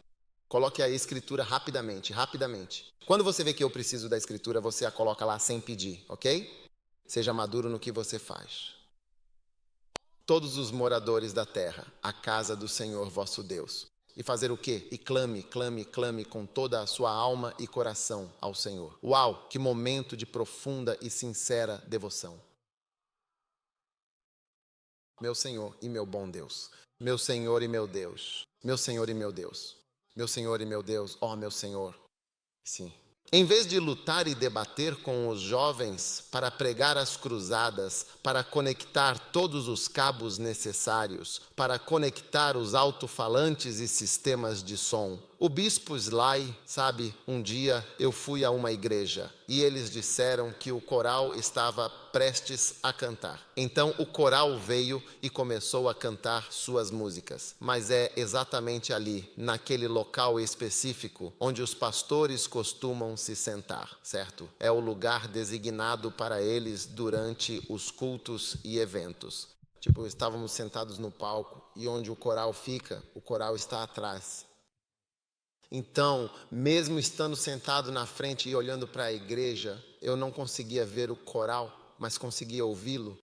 S1: Coloque a escritura rapidamente, rapidamente. Quando você vê que eu preciso da escritura, você a coloca lá sem pedir, ok? Seja maduro no que você faz. Todos os moradores da terra, a casa do Senhor vosso Deus. E fazer o quê? E clame, clame, clame com toda a sua alma e coração ao Senhor. Uau, que momento de profunda e sincera devoção. Meu Senhor e meu bom Deus. Meu Senhor e meu Deus. Meu Senhor e meu Deus. Meu Senhor e meu Deus. Oh, meu Senhor. Sim. Em vez de lutar e debater com os jovens para pregar as cruzadas, para conectar todos os cabos necessários, para conectar os alto-falantes e sistemas de som, o bispo Sly, sabe, um dia eu fui a uma igreja e eles disseram que o coral estava prestes a cantar. Então o coral veio e começou a cantar suas músicas. Mas é exatamente ali, naquele local específico, onde os pastores costumam se sentar, certo? É o lugar designado para eles durante os cultos e eventos. Tipo, estávamos sentados no palco e onde o coral fica, o coral está atrás. Então, mesmo estando sentado na frente e olhando para a igreja, eu não conseguia ver o coral, mas conseguia ouvi-lo.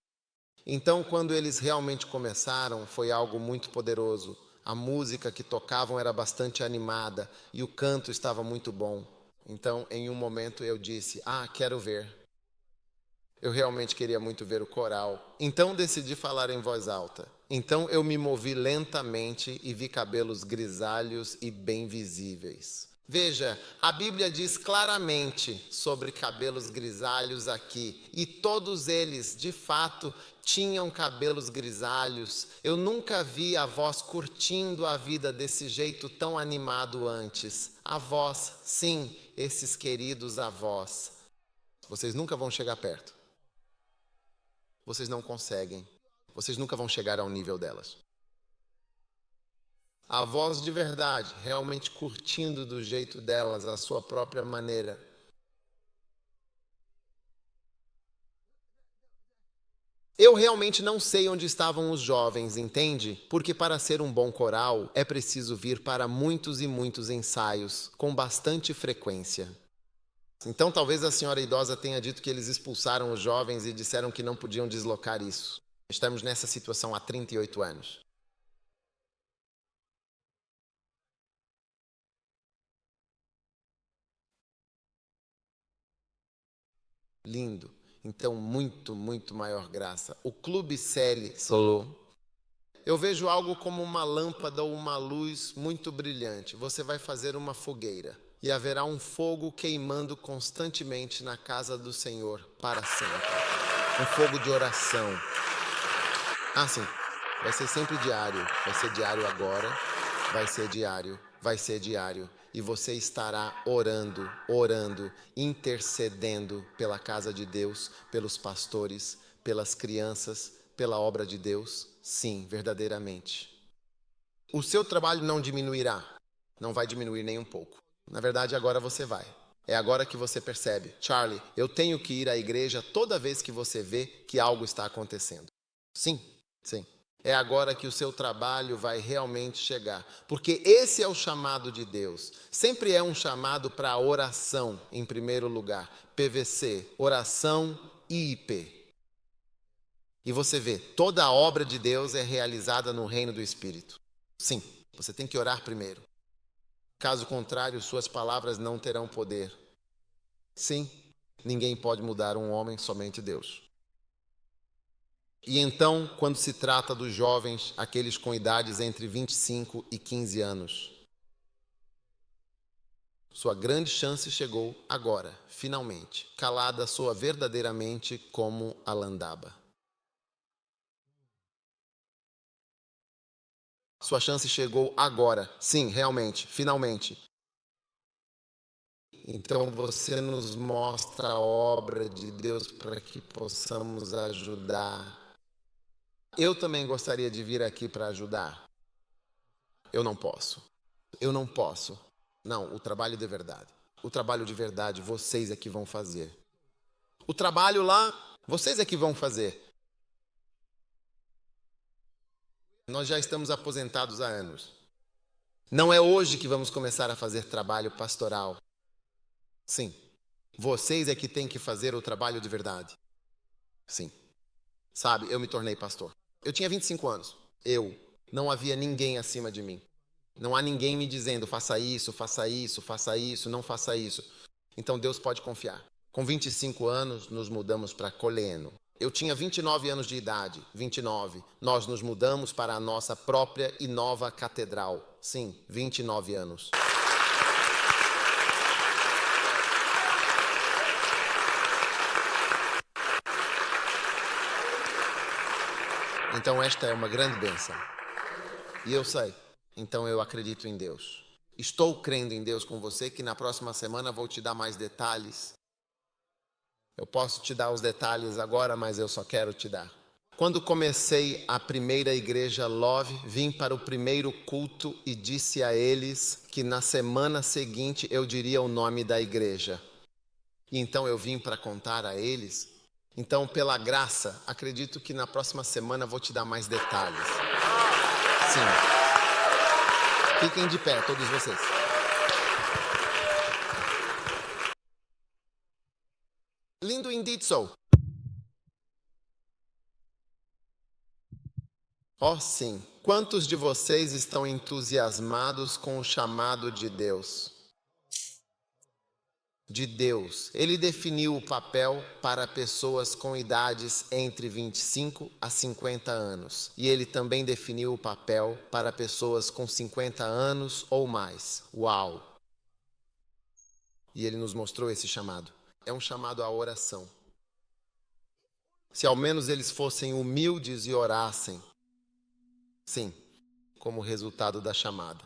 S1: Então, quando eles realmente começaram, foi algo muito poderoso. A música que tocavam era bastante animada e o canto estava muito bom. Então, em um momento eu disse: quero ver. Eu realmente queria muito ver o coral. Então, decidi falar em voz alta. Então, eu me movi lentamente e vi cabelos grisalhos e bem visíveis. Veja, a Bíblia diz claramente sobre cabelos grisalhos aqui, e todos eles, de fato, tinham cabelos grisalhos. Eu nunca vi avós curtindo a vida desse jeito tão animado antes. Avós, sim, esses queridos avós. Vocês nunca vão chegar perto. Vocês não conseguem. Vocês nunca vão chegar ao nível delas. Avós de verdade, realmente curtindo do jeito delas, a sua própria maneira. Eu realmente não sei onde estavam os jovens, entende? Porque para ser um bom coral, é preciso vir para muitos e muitos ensaios, com bastante frequência. Então talvez a senhora idosa tenha dito que eles expulsaram os jovens e disseram que não podiam deslocar isso. Estamos nessa situação há 38 anos. Lindo. Então, muito, muito maior graça. O Clube Celi Solo. Eu vejo algo como uma lâmpada ou uma luz muito brilhante. Você vai fazer uma fogueira e haverá um fogo queimando constantemente na casa do Senhor para sempre. Um fogo de oração. Sim. Vai ser sempre diário. Vai ser diário agora. Vai ser diário. Vai ser diário. E você estará orando, intercedendo pela casa de Deus, pelos pastores, pelas crianças, pela obra de Deus. Sim, verdadeiramente. O seu trabalho não diminuirá. Não vai diminuir nem um pouco. Na verdade, agora você vai. É agora que você percebe. Charlie, eu tenho que ir à igreja toda vez que você vê que algo está acontecendo. Sim, sim. É agora que o seu trabalho vai realmente chegar. Porque esse é o chamado de Deus. Sempre é um chamado para a oração, em primeiro lugar. PVC, oração e IP. E você vê, toda a obra de Deus é realizada no reino do Espírito. Sim, você tem que orar primeiro. Caso contrário, suas palavras não terão poder. Sim, ninguém pode mudar um homem, somente Deus. E então, quando se trata dos jovens, aqueles com idades entre 25 e 15 anos, sua grande chance chegou agora, finalmente. Calada soa verdadeiramente como a landaba. Sua chance chegou agora. Sim, realmente, finalmente. Então você nos mostra a obra de Deus para que possamos ajudar. Eu também gostaria de vir aqui para ajudar. Eu não posso. Eu não posso. Não, o trabalho de verdade. O trabalho de verdade, vocês é que vão fazer. O trabalho lá, vocês é que vão fazer. Nós já estamos aposentados há anos. Não é hoje que vamos começar a fazer trabalho pastoral. Sim. Vocês é que têm que fazer o trabalho de verdade. Sim. Sabe, eu me tornei pastor. Eu tinha 25 anos. Não havia ninguém acima de mim. Não há ninguém me dizendo, faça isso, faça isso, faça isso, não faça isso. Então Deus pode confiar. Com 25 anos, nos mudamos para Coleno. Eu tinha 29 anos de idade, 29. Nós nos mudamos para a nossa própria e nova catedral. Sim, 29 anos. Então esta é uma grande bênção. E eu sei. Então eu acredito em Deus. Estou crendo em Deus com você, que na próxima semana vou te dar mais detalhes. Eu posso te dar os detalhes agora, mas eu só quero te dar. Quando comecei a primeira igreja Love, vim para o primeiro culto e disse a eles que na semana seguinte eu diria o nome da igreja. E então eu vim para contar a eles Então, pela graça, acredito que na próxima semana vou te dar mais detalhes. Sim. Fiquem de pé, todos vocês. Lindo indeed so. Oh, sim. Quantos de vocês estão entusiasmados com o chamado de Deus? De Deus. Ele definiu o papel para pessoas com idades entre 25 a 50 anos. E ele também definiu o papel para pessoas com 50 anos ou mais. Uau! E ele nos mostrou esse chamado. É um chamado à oração. Se ao menos eles fossem humildes e orassem. Sim, como resultado da chamada.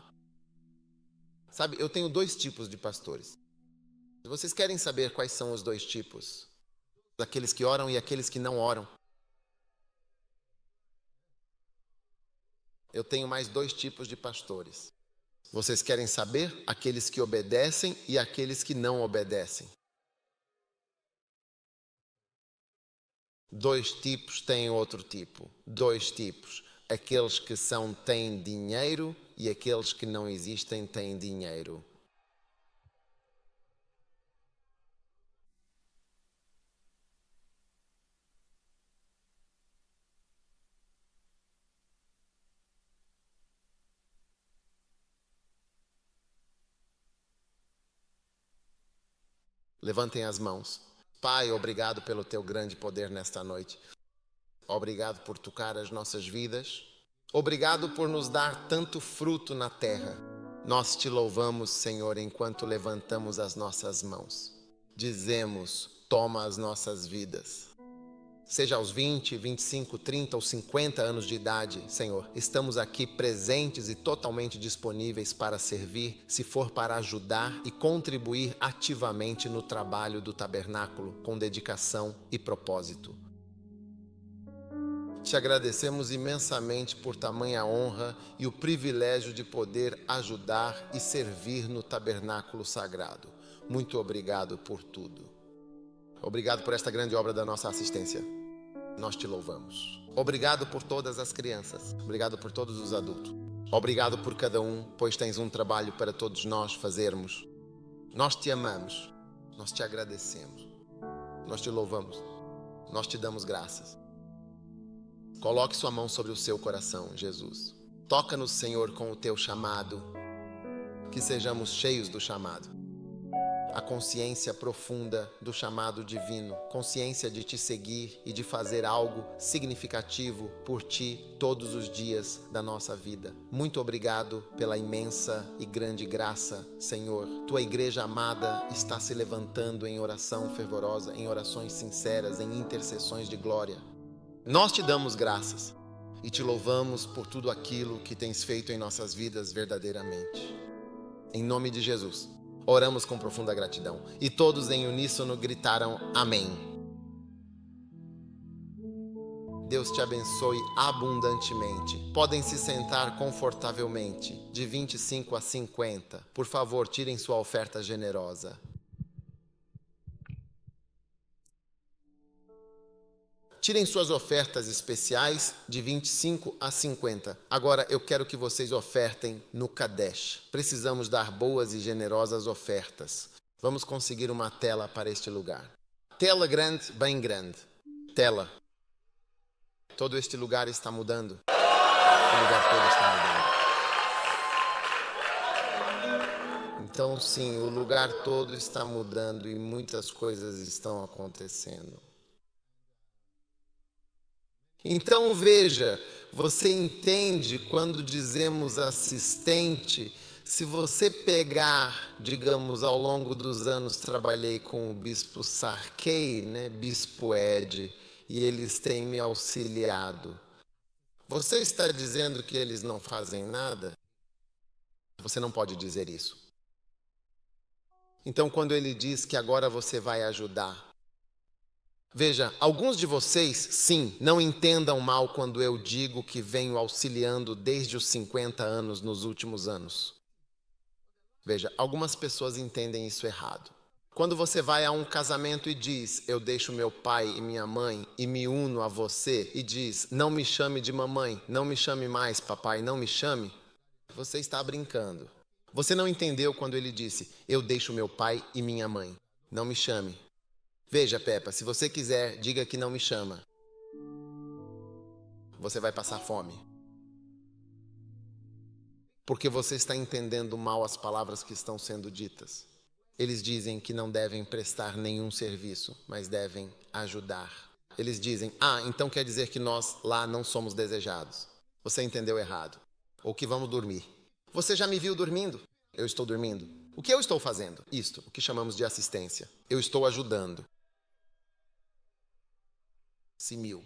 S1: Sabe, eu tenho 2 tipos de pastores. Se vocês querem saber quais são os 2 tipos, aqueles que oram e aqueles que não oram, eu tenho mais 2 tipos de pastores. Vocês querem saber? Aqueles que obedecem e aqueles que não obedecem. 2 tipos têm outro tipo. 2 tipos. Aqueles que têm dinheiro e aqueles que não existem têm dinheiro. Levantem as mãos. Pai, obrigado pelo teu grande poder nesta noite. Obrigado por tocar as nossas vidas. Obrigado por nos dar tanto fruto na terra. Nós te louvamos, Senhor, enquanto levantamos as nossas mãos. Dizemos, toma as nossas vidas. Seja aos 20, 25, 30 ou 50 anos de idade, Senhor, estamos aqui presentes e totalmente disponíveis para servir, se for para ajudar e contribuir ativamente no trabalho do tabernáculo, com dedicação e propósito. Te agradecemos imensamente por tamanha honra e o privilégio de poder ajudar e servir no tabernáculo sagrado. Muito obrigado por tudo. Obrigado por esta grande obra da nossa assistência. Nós te louvamos. Obrigado por todas as crianças. Obrigado por todos os adultos. Obrigado por cada um, pois tens um trabalho para todos nós fazermos. Nós te amamos. Nós te agradecemos. Nós te louvamos. Nós te damos graças. Coloque sua mão sobre o seu coração, Jesus. Toca-nos, Senhor, com o teu chamado. Que sejamos cheios do chamado. A consciência profunda do chamado divino, consciência de te seguir e de fazer algo significativo por ti todos os dias da nossa vida. Muito obrigado pela imensa e grande graça, Senhor. Tua igreja amada está se levantando em oração fervorosa, em orações sinceras, em intercessões de glória. Nós te damos graças e te louvamos por tudo aquilo que tens feito em nossas vidas verdadeiramente. Em nome de Jesus. Oramos com profunda gratidão. E todos em uníssono gritaram amém. Deus te abençoe abundantemente. Podem se sentar confortavelmente, de 25 a 50. Por favor, tirem sua oferta generosa. Tirem suas ofertas especiais de 25 a 50. Agora eu quero que vocês ofertem no Kadesh. Precisamos dar boas e generosas ofertas. Vamos conseguir uma tela para este lugar. Tela grande, bem grande. Tela. Todo este lugar está mudando. O lugar todo está mudando. Então sim, o lugar todo está mudando e muitas coisas estão acontecendo. Então veja, você entende quando dizemos assistente, se você pegar, digamos, ao longo dos anos trabalhei com o bispo Sarkey, bispo Ed, e eles têm me auxiliado. Você está dizendo que eles não fazem nada? Você não pode dizer isso. Então quando ele diz que agora você vai ajudar, veja, alguns de vocês, sim, não entendam mal quando eu digo que venho auxiliando desde os 50 anos nos últimos anos. Veja, algumas pessoas entendem isso errado. Quando você vai a um casamento e diz, eu deixo meu pai e minha mãe e me uno a você, e diz, não me chame de mamãe, não me chame mais papai, não me chame, você está brincando. Você não entendeu quando ele disse, eu deixo meu pai e minha mãe, não me chame. Veja, Peppa, se você quiser, diga que não me chama. Você vai passar fome. Porque você está entendendo mal as palavras que estão sendo ditas. Eles dizem que não devem prestar nenhum serviço, mas devem ajudar. Eles dizem, então quer dizer que nós lá não somos desejados. Você entendeu errado. Ou que vamos dormir. Você já me viu dormindo? Eu estou dormindo. O que eu estou fazendo? Isto, o que chamamos de assistência. Eu estou ajudando. Simil.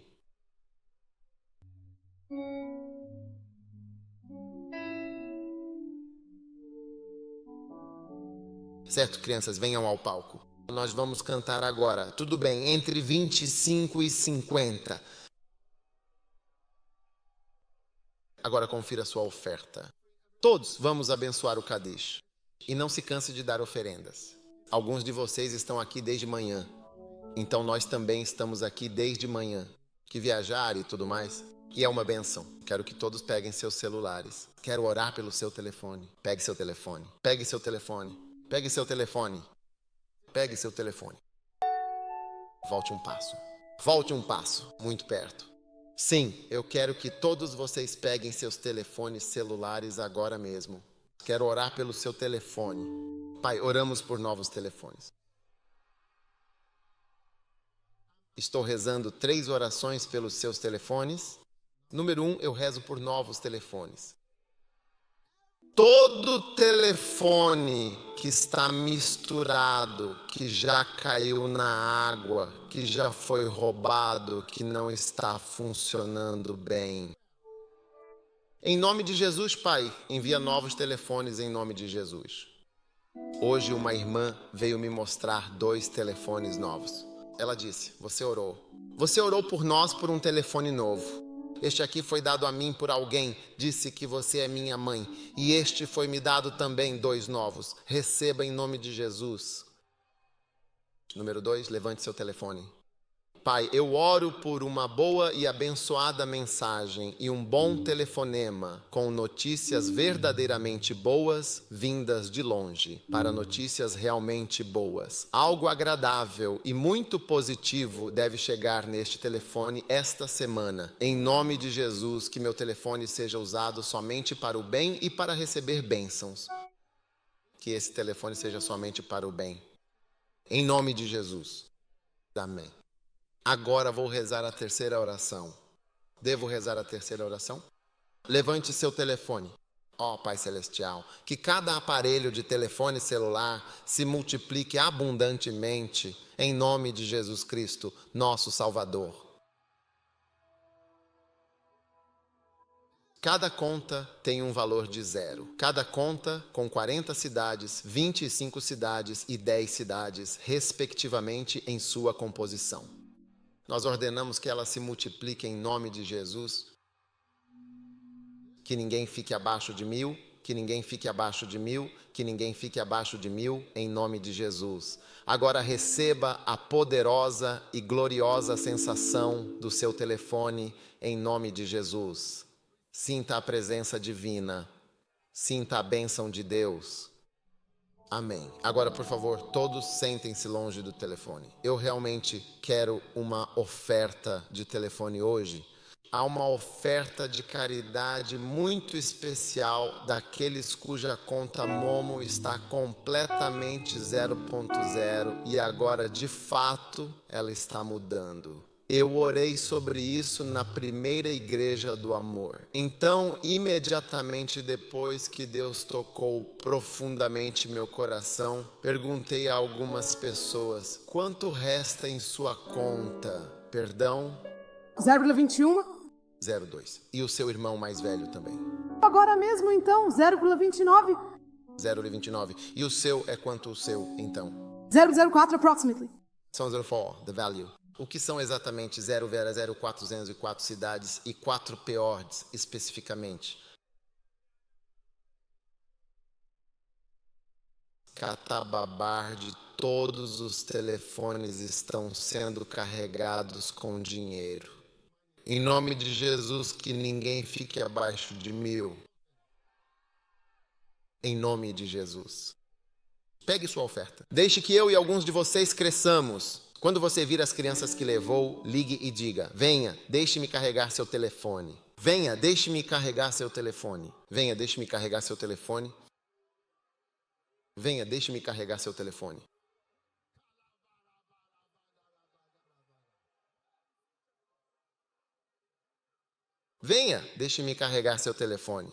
S1: Certo, crianças, venham ao palco. Nós vamos cantar agora. Tudo bem, entre 25 e 50. Agora confira sua oferta. Todos vamos abençoar o Kadish. E não se canse de dar oferendas. Alguns de vocês estão aqui desde manhã. Então nós também estamos aqui desde manhã. Que viajar e tudo mais. E é uma benção. Quero que todos peguem seus celulares. Quero orar pelo seu telefone. Pegue seu telefone. Pegue seu telefone. Pegue seu telefone. Pegue seu telefone. Volte um passo. Volte um passo. Muito perto. Sim, eu quero que todos vocês peguem seus telefones celulares agora mesmo. Quero orar pelo seu telefone. Pai, oramos por novos telefones. Estou rezando 3 orações pelos seus telefones. Número 1, eu rezo por novos telefones. Todo telefone que está misturado, que já caiu na água, que já foi roubado, que não está funcionando bem. Em nome de Jesus, Pai, envia novos telefones em nome de Jesus. Hoje uma irmã veio me mostrar 2 telefones novos. Ela disse, você orou. Você orou por nós por um telefone novo. Este aqui foi dado a mim por alguém, disse que você é minha mãe. E este foi me dado também 2 novos. Receba em nome de Jesus. Número 2, levante seu telefone. Pai, eu oro por uma boa e abençoada mensagem e um bom telefonema com notícias verdadeiramente boas vindas de longe, para notícias realmente boas. Algo agradável e muito positivo deve chegar neste telefone esta semana. Em nome de Jesus, que meu telefone seja usado somente para o bem e para receber bênçãos. Que esse telefone seja somente para o bem. Em nome de Jesus. Amém. Agora vou rezar a terceira oração. Devo rezar a terceira oração? Levante seu telefone. Ó Pai Celestial, que cada aparelho de telefone celular se multiplique abundantemente em nome de Jesus Cristo, nosso Salvador. Cada conta tem um valor de 0. Cada conta com 40 cidades, 25 cidades e 10 cidades, respectivamente, em sua composição. Nós ordenamos que ela se multiplique em nome de Jesus. Que ninguém fique abaixo de 1000, que ninguém fique abaixo de 1000, que ninguém fique abaixo de 1000, em nome de Jesus. Agora receba a poderosa e gloriosa sensação do seu telefone, em nome de Jesus. Sinta a presença divina. Sinta a bênção de Deus. Amém. Agora, por favor, todos sentem-se longe do telefone. Eu realmente quero uma oferta de telefone hoje. Há uma oferta de caridade muito especial daqueles cuja conta Momo está completamente 0.0 e agora, de fato, ela está mudando. Eu orei sobre isso na primeira igreja do amor. Então, imediatamente depois que Deus tocou profundamente meu coração, perguntei a algumas pessoas, quanto resta em sua conta? Perdão?
S2: 0,21.
S1: 0,2. E o seu irmão mais velho também?
S2: Agora mesmo, então, 0,29.
S1: 0,29. E o seu é quanto o seu, então?
S2: 0,04 approximately.
S1: São 0,4, the value. O que são exatamente 0,0404 cidades e 4 peords especificamente? Catababarde, todos os telefones estão sendo carregados com dinheiro. Em nome de Jesus, que ninguém fique abaixo de 1.000. Em nome de Jesus. Pegue sua oferta. Deixe que eu e alguns de vocês cresçamos. Quando você vir as crianças que levou, ligue e diga: venha, deixe-me carregar seu telefone. Venha, deixe-me carregar seu telefone. Venha, deixe-me carregar seu telefone. Venha, deixe-me carregar seu telefone. Venha, deixe-me carregar seu telefone.